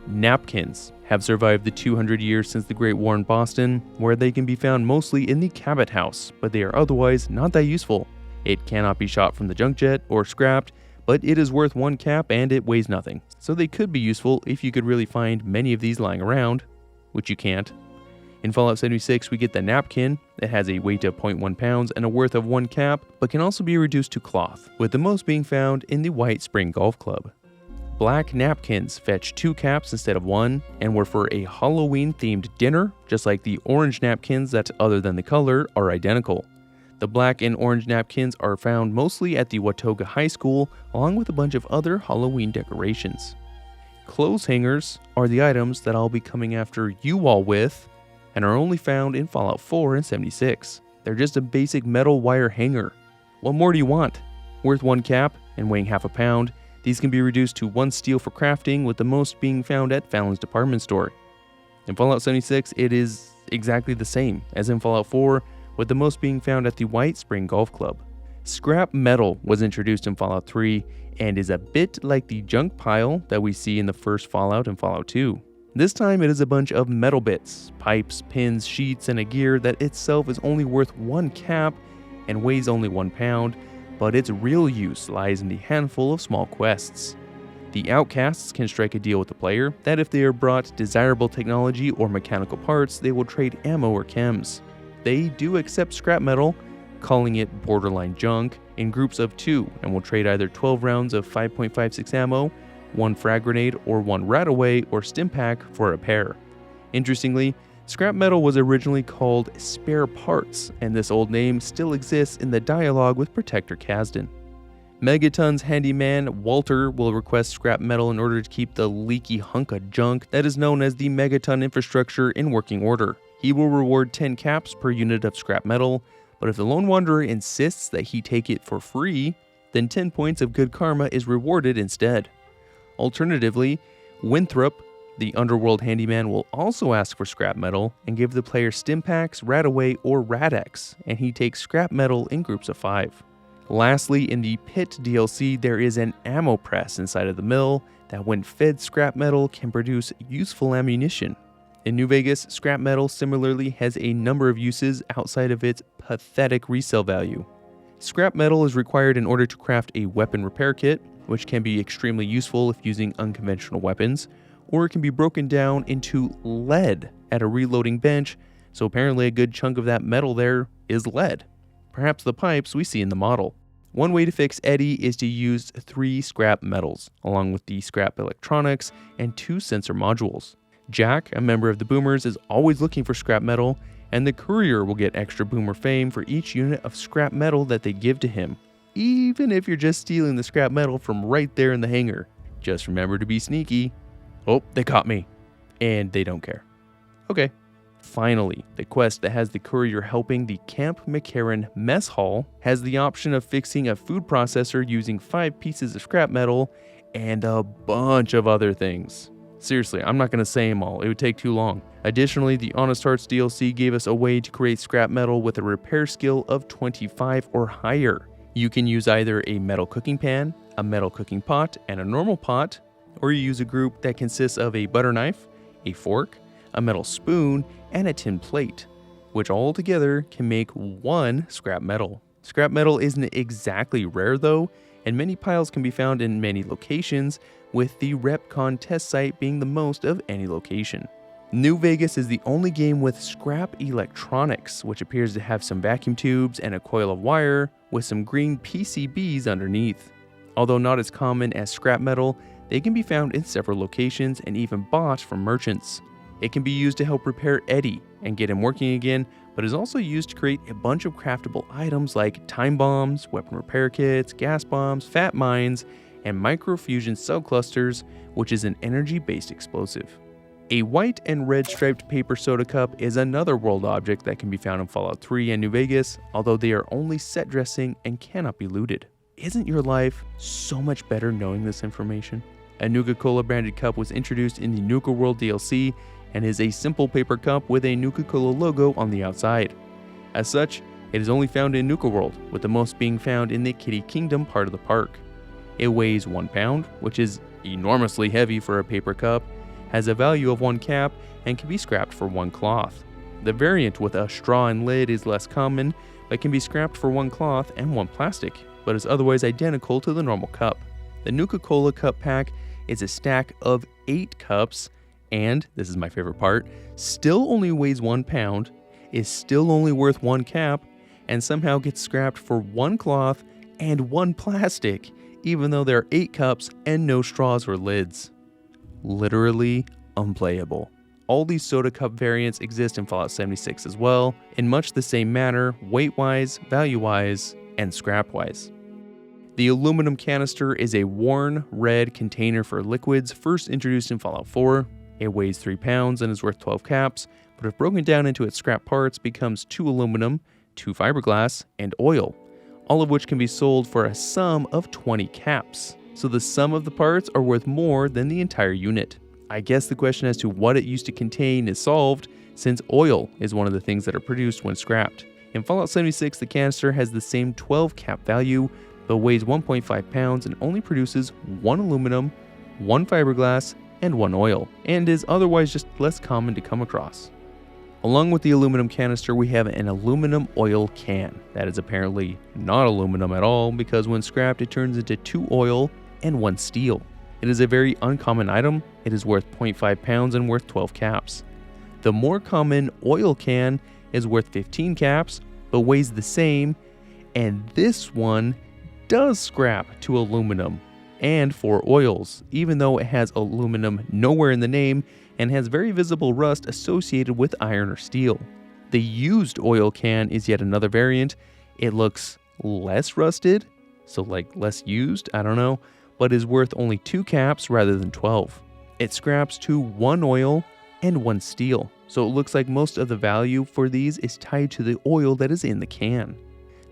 Napkins have survived the 200 years since the Great War in Boston, where they can be found mostly in the Cabot House, but they are otherwise not that useful. It cannot be shot from the junk jet or scrapped, but it is worth 1 cap and it weighs nothing, so they could be useful if you could really find many of these lying around, which you can't. In Fallout 76, we get the napkin that has a weight of 0.1 pounds and a worth of 1 cap, but can also be reduced to cloth, with the most being found in the White Spring Golf Club. Black napkins fetch 2 caps instead of 1, and were for a Halloween-themed dinner, just like the orange napkins that, other than the color, are identical. The black and orange napkins are found mostly at the Watoga High School, along with a bunch of other Halloween decorations. Clothes hangers are the items that I'll be coming after you all with, and are only found in Fallout 4 and 76. They're just a basic metal wire hanger. What more do you want? Worth 1 cap and weighing half a pound, these can be reduced to 1 steel for crafting, with the most being found at Fallon's department store. In Fallout 76, it is exactly the same as in Fallout 4, with the most being found at the White Spring Golf Club. Scrap metal was introduced in Fallout 3 and is a bit like the junk pile that we see in the first Fallout and Fallout 2. This time it is a bunch of metal bits, pipes, pins, sheets, and a gear that itself is only worth 1 cap and weighs only 1 pound, but its real use lies in the handful of small quests. The outcasts can strike a deal with the player that if they are brought desirable technology or mechanical parts, they will trade ammo or chems. They do accept scrap metal, calling it borderline junk, in groups of 2, and will trade either 12 rounds of 5.56 ammo, 1 frag grenade, or 1 rataway or stim pack for a pair. Interestingly, scrap metal was originally called spare parts, and this old name still exists in the dialogue with Protector Kasdan. Megaton's handyman Walter will request scrap metal in order to keep the leaky hunk of junk that is known as the Megaton infrastructure in working order. He will reward 10 caps per unit of scrap metal, but if the Lone Wanderer insists that he take it for free, then 10 points of good karma is rewarded instead. Alternatively, Winthrop, the underworld handyman, will also ask for scrap metal and give the player stim packs, rataway, or radex, and he takes scrap metal in groups of 5. Lastly, in the Pit DLC, there is an ammo press inside of the mill that, when fed scrap metal, can produce useful ammunition. In New Vegas, scrap metal similarly has a number of uses outside of its pathetic resale value. Scrap metal is required in order to craft a weapon repair kit, which can be extremely useful if using unconventional weapons, or it can be broken down into lead at a reloading bench, so apparently a good chunk of that metal there is lead. Perhaps the pipes we see in the model. One way to fix Eddie is to use 3 scrap metals, along with the scrap electronics and 2 sensor modules. Jack, a member of the Boomers, is always looking for scrap metal, and the Courier will get extra Boomer fame for each unit of scrap metal that they give to him, even if you're just stealing the scrap metal from right there in the hangar. Just remember to be sneaky. Oh, they caught me. And they don't care. Okay. Finally, the quest that has the Courier helping the Camp McCarran mess hall has the option of fixing a food processor using 5 pieces of scrap metal and a bunch of other things. Seriously, I'm not going to say them all, it would take too long. Additionally, the Honest Hearts DLC gave us a way to create scrap metal with a repair skill of 25 or higher. You can use either a metal cooking pan, a metal cooking pot, and a normal pot, or you use a group that consists of a butter knife, a fork, a metal spoon, and a tin plate, which all together can make 1 scrap metal. Scrap metal isn't exactly rare though, and many piles can be found in many locations, with the RepCon test site being the most of any location. New Vegas is the only game with scrap electronics, which appears to have some vacuum tubes and a coil of wire with some green PCBs underneath. Although not as common as scrap metal, they can be found in several locations and even bought from merchants. It can be used to help repair Eddie and get him working again, but is also used to create a bunch of craftable items like time bombs, weapon repair kits, gas bombs, fat mines, and microfusion subclusters, which is an energy-based explosive. A white and red striped paper soda cup is another world object that can be found in Fallout 3 and New Vegas, although they are only set dressing and cannot be looted. Isn't your life so much better knowing this information? A Nuka-Cola branded cup was introduced in the Nuka World DLC and is a simple paper cup with a Nuka-Cola logo on the outside. As such, it is only found in Nuka World, with the most being found in the Kitty Kingdom part of the park. It weighs 1 pound, which is enormously heavy for a paper cup, has a value of 1 cap, and can be scrapped for 1 cloth. The variant with a straw and lid is less common, but can be scrapped for 1 cloth and 1 plastic, but is otherwise identical to the normal cup. The Nuka-Cola cup pack is a stack of 8 cups, and, this is my favorite part, still only weighs 1 pound, is still only worth 1 cap, and somehow gets scrapped for 1 cloth and 1 plastic, even though there are 8 cups and no straws or lids. Literally unplayable. All these soda cup variants exist in Fallout 76 as well, in much the same manner, weight-wise, value-wise, and scrap-wise. The aluminum canister is a worn, red container for liquids first introduced in Fallout 4. It weighs 3 pounds and is worth 12 caps, but if broken down into its scrap parts becomes 2 aluminum, 2 fiberglass, and oil, all of which can be sold for a sum of 20 caps. So the sum of the parts are worth more than the entire unit. I guess the question as to what it used to contain is solved, since oil is one of the things that are produced when scrapped. In Fallout 76, the canister has the same 12 cap value, but weighs 1.5 pounds and only produces 1 aluminum, 1 fiberglass, and 1 oil, and is otherwise just less common to come across. Along with the aluminum canister, we have an aluminum oil can. That is apparently not aluminum at all, because when scrapped it turns into 2 oil and 1 steel. It is a very uncommon item. It is worth 0.5 pounds and worth 12 caps. The more common oil can is worth 15 caps, but weighs the same, and this one does scrap to aluminum and 4 oils, even though it has aluminum nowhere in the name and has very visible rust associated with iron or steel. The used oil can is yet another variant. It looks less rusted, so like less used, I don't know, but is worth only 2 caps rather than 12. It scraps to 1 oil and 1 steel, so it looks like most of the value for these is tied to the oil that is in the can.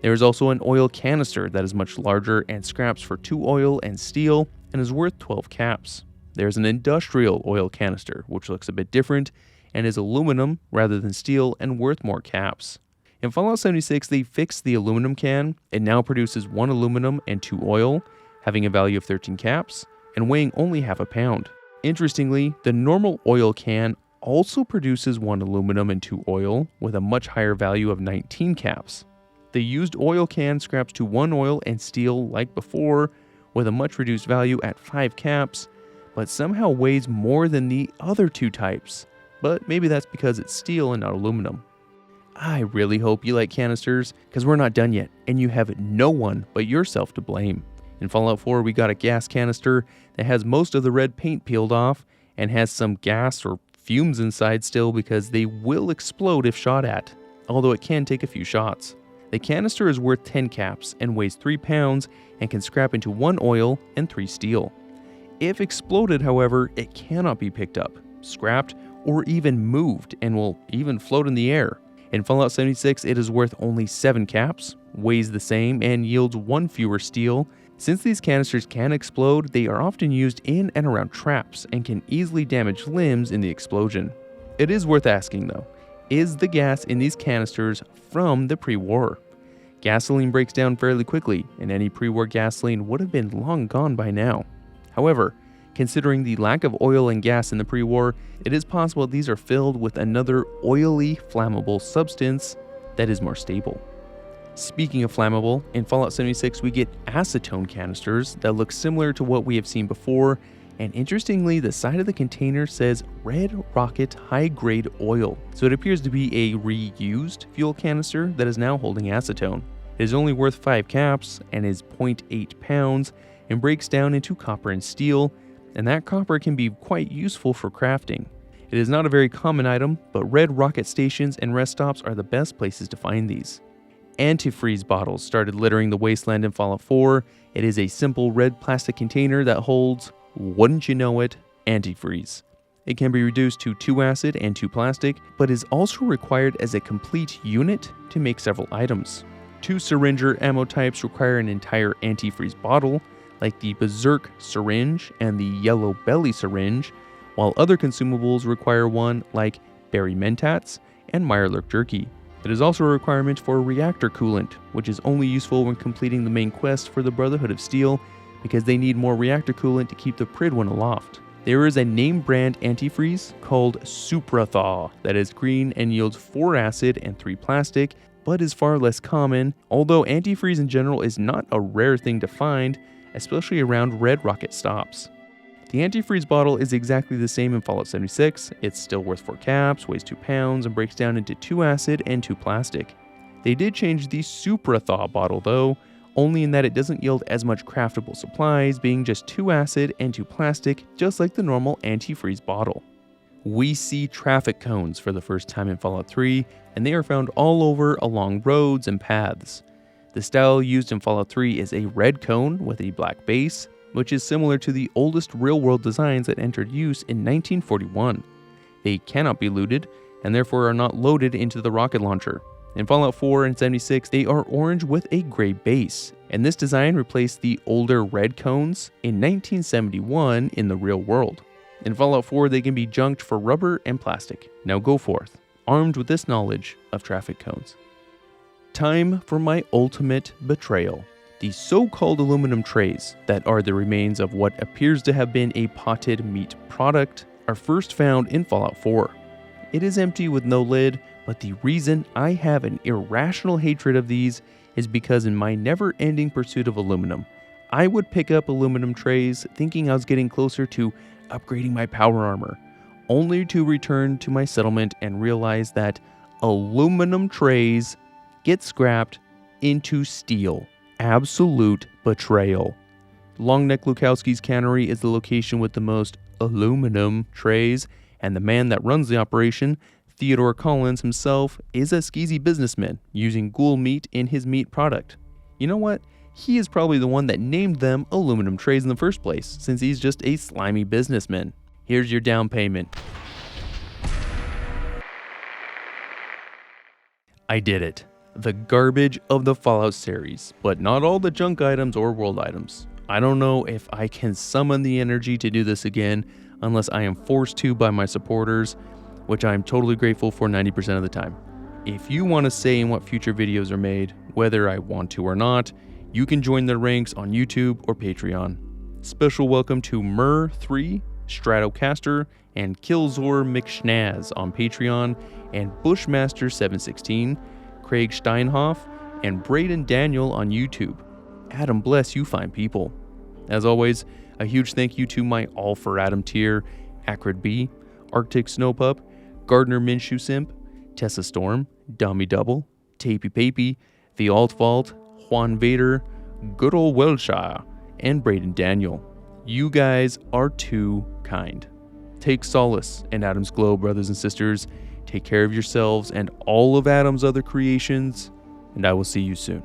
There is also an oil canister that is much larger and scraps for 2 oil and steel and is worth 12 caps. There's an industrial oil canister, which looks a bit different and is aluminum rather than steel and worth more caps. In Fallout 76, they fixed the aluminum can. It now produces 1 aluminum and 2 oil, having a value of 13 caps and weighing only half a pound. Interestingly, the normal oil can also produces 1 aluminum and 2 oil with a much higher value of 19 caps. The used oil can scraps to 1 oil and steel like before, with a much reduced value at 5 caps, but somehow weighs more than the other 2 types. But maybe that's because it's steel and not aluminum. I really hope you like canisters, because we're not done yet, and you have no one but yourself to blame. In Fallout 4, we got a gas canister that has most of the red paint peeled off, and has some gas or fumes inside still because they will explode if shot at, although it can take a few shots. The canister is worth 10 caps and weighs 3 pounds and can scrap into 1 oil and 3 steel. If exploded, however, it cannot be picked up, scrapped, or even moved, and will even float in the air. In Fallout 76, it is worth only 7 caps, weighs the same, and yields 1 fewer steel. Since these canisters can explode, they are often used in and around traps and can easily damage limbs in the explosion. It is worth asking though, is the gas in these canisters from the pre-war? Gasoline breaks down fairly quickly, and any pre-war gasoline would have been long gone by now. However, considering the lack of oil and gas in the pre-war, it is possible these are filled with another oily, flammable substance that is more stable. Speaking of flammable, in Fallout 76 we get acetone canisters that look similar to what we have seen before, and interestingly the side of the container says Red Rocket High Grade Oil, so it appears to be a reused fuel canister that is now holding acetone. It is only worth 5 caps and is 0.8 pounds and breaks down into copper and steel, and that copper can be quite useful for crafting. It is not a very common item, but red rocket stations and rest stops are the best places to find these. Antifreeze bottles started littering the wasteland in Fallout 4. It is a simple red plastic container that holds, wouldn't you know it, antifreeze. It can be reduced to 2 acid and 2 plastic, but is also required as a complete unit to make several items. 2 syringer ammo types require an entire antifreeze bottle, like the Berserk syringe and the Yellow Belly syringe, while other consumables require one like Berry Mentats and Mirelurk Jerky. It is also a requirement for reactor coolant, which is only useful when completing the main quest for the Brotherhood of Steel, because they need more reactor coolant to keep the Pridwen aloft. There is a name brand antifreeze called Suprathaw that is green and yields 4 acid and 3 plastic, but is far less common, although antifreeze in general is not a rare thing to find, especially around red rocket stops. The antifreeze bottle is exactly the same in Fallout 76. It's still worth 4 caps, weighs 2 pounds, and breaks down into 2 acid and 2 plastic. They did change the Supra Thaw bottle though, only in that it doesn't yield as much craftable supplies, being just 2 acid and 2 plastic, just like the normal antifreeze bottle. We see traffic cones for the first time in Fallout 3, and they are found all over along roads and paths. The style used in Fallout 3 is a red cone with a black base, which is similar to the oldest real-world designs that entered use in 1941. They cannot be looted, and therefore are not loaded into the rocket launcher. In Fallout 4 and 76, they are orange with a gray base, and this design replaced the older red cones in 1971 in the real world. In Fallout 4, they can be junked for rubber and plastic. Now go forth, armed with this knowledge of traffic cones. Time for my ultimate betrayal. The so-called aluminum trays that are the remains of what appears to have been a potted meat product are first found in Fallout 4. It is empty with no lid, but the reason I have an irrational hatred of these is because in my never-ending pursuit of aluminum, I would pick up aluminum trays thinking I was getting closer to upgrading my power armor, only to return to my settlement and realize that aluminum trays get scrapped into steel. Absolute betrayal. Longneck Lukowski's cannery is the location with the most aluminum trays, and the man that runs the operation, Theodore Collins himself, is a skeezy businessman using ghoul meat in his meat product. You know what? He is probably the one that named them aluminum trays in the first place, since he's just a slimy businessman. Here's your down payment. I did it. The garbage of the Fallout series, but not all the junk items or world items. I don't know if I can summon the energy to do this again unless I am forced to by my supporters, which I am totally grateful for 90% of the time. If you want to say in what future videos are made, whether I want to or not, you can join the ranks on YouTube or Patreon. Special welcome to Mur3, Stratocaster, and Killzor McSchnaz on Patreon, and Bushmaster716, Craig Steinhoff, and Braden Daniel on YouTube. Adam bless you fine people. As always, a huge thank you to my All for Adam tier, Acrid B, Arctic Snowpup, Gardner Minshew Simp, Tessa Storm, Dummy Double, Tapey Papey, The Alt Vault, Juan Vader, Good Ol' Welshire, and Braden Daniel. You guys are too kind. Take solace in Adam's glow, brothers and sisters. Take care of yourselves and all of Adam's other creations, and I will see you soon.